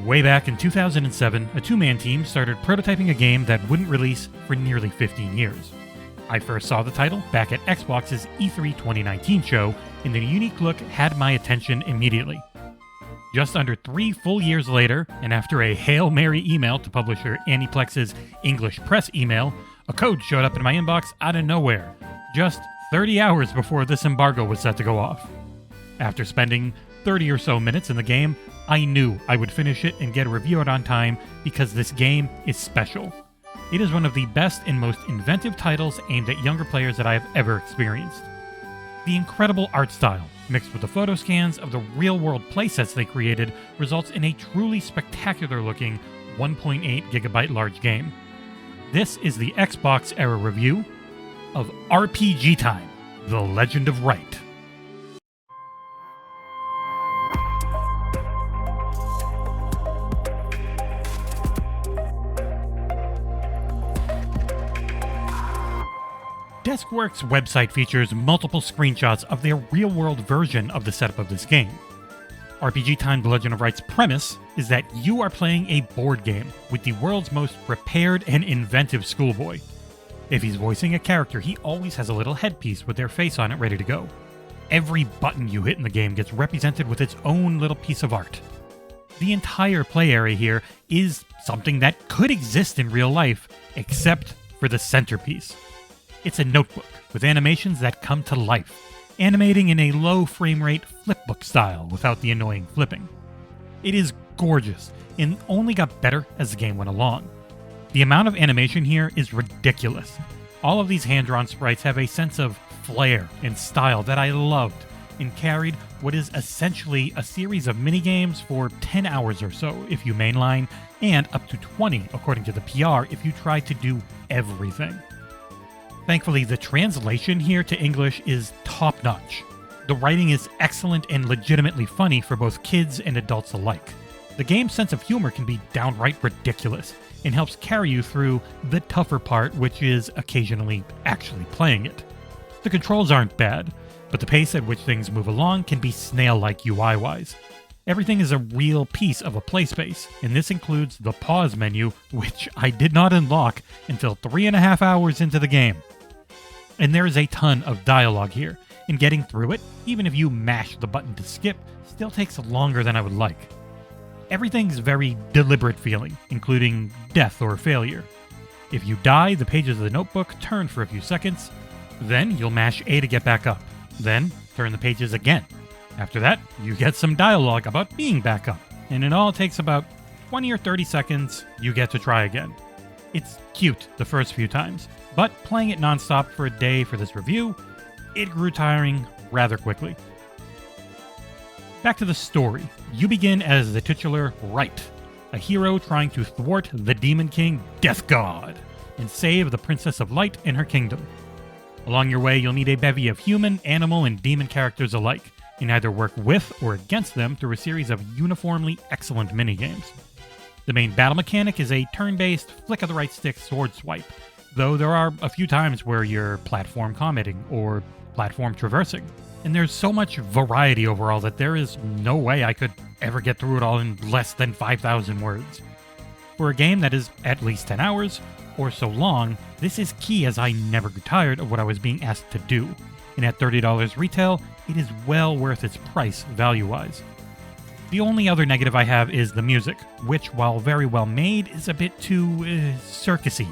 Way back in 2007, a two-man team started prototyping a game that wouldn't release for nearly 15 years. I first saw the title back at Xbox's E3 2019 show, and the unique look had my attention immediately. Just under 3 full years later, and after a Hail Mary email to publisher Aniplex's English press email, a code showed up in my inbox out of nowhere, just 30 hours before this embargo was set to go off. After spending 30 or so minutes in the game, I knew I would finish it and get a review out on time because this game is special. It is one of the best and most inventive titles aimed at younger players that I have ever experienced. The incredible art style, mixed with the photo scans of the real-world playsets they created, results in a truly spectacular-looking 1.8 gigabyte large game. This is the XboxEra review of RPG Time: The Legend of Wright. Deskworks' website features multiple screenshots of their real-world version of the setup of this game. RPG Time: The Legend of Wright's premise is that you are playing a board game with the world's most prepared and inventive schoolboy. If he's voicing a character, he always has a little headpiece with their face on it ready to go. Every button you hit in the game gets represented with its own little piece of art. The entire play area here is something that could exist in real life, except for the centerpiece. It's a notebook with animations that come to life, animating in a low frame rate flipbook style without the annoying flipping. It is gorgeous and only got better as the game went along. The amount of animation here is ridiculous. All of these hand-drawn sprites have a sense of flair and style that I loved and carried what is essentially a series of minigames for 10 hours or so if you mainline, and up to 20 according to the PR if you try to do everything. Thankfully, the translation here to English is top-notch. The writing is excellent and legitimately funny for both kids and adults alike. The game's sense of humor can be downright ridiculous and helps carry you through the tougher part, which is occasionally actually playing it. The controls aren't bad, but the pace at which things move along can be snail-like UI-wise. Everything is a real piece of a play space, and this includes the pause menu, which I did not unlock until 3.5 hours into the game. And there is a ton of dialogue here, and getting through it, even if you mash the button to skip, still takes longer than I would like. Everything's very deliberate feeling, including death or failure. If you die, the pages of the notebook turn for a few seconds, then you'll mash A to get back up, then turn the pages again. After that, you get some dialogue about being back up, and it all takes about 20 or 30 seconds, you get to try again. It's cute the first few times, but playing it nonstop for a day for this review, it grew tiring rather quickly. Back to the story. You begin as the titular Wright, a hero trying to thwart the Demon King Death God and save the Princess of Light and her kingdom. Along your way, you'll meet a bevy of human, animal, and demon characters alike, and either work with or against them through a series of uniformly excellent minigames. The main battle mechanic is a turn-based flick-of-the-right stick sword swipe, though there are a few times where you're platform combating or platform traversing. And there's so much variety overall that there is no way I could ever get through it all in less than 5,000 words. For a game that is at least 10 hours or so long, this is key as I never grew tired of what I was being asked to do. And at $30 retail, it is well worth its price value-wise. The only other negative I have is the music, which, while very well made, is a bit too circusy.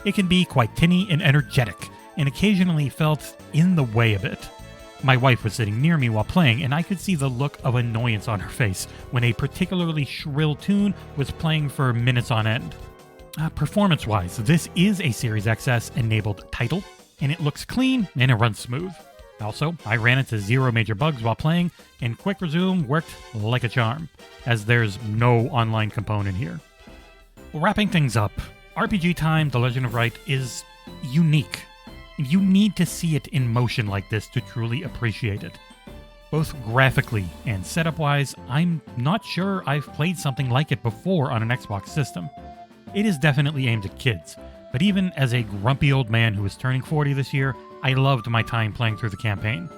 It can be quite tinny and energetic, and occasionally felt in the way a bit. My wife was sitting near me while playing, and I could see the look of annoyance on her face when a particularly shrill tune was playing for minutes on end. Performance-wise, this is a Series XS-enabled title, and it looks clean and it runs smooth. Also, I ran into zero major bugs while playing, and Quick Resume worked like a charm, as there's no online component here. Wrapping things up, RPG Time: The Legend of Wright is unique. You need to see it in motion like this to truly appreciate it. Both graphically and setup-wise, I'm not sure I've played something like it before on an Xbox system. It is definitely aimed at kids, but even as a grumpy old man who is turning 40 this year, I loved my time playing through the campaign.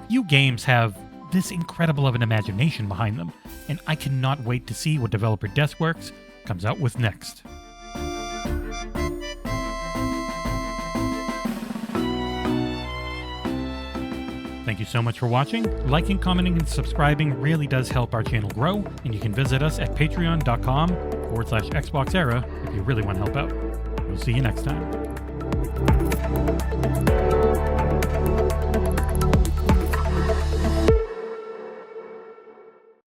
Few games have this incredible of an imagination behind them, and I cannot wait to see what developer Deathworks comes out with next. Thank you so much for watching. Liking, commenting, and subscribing really does help our channel grow, and you can visit us at patreon.com/XboxEra if you really want to help out. We'll see you next time.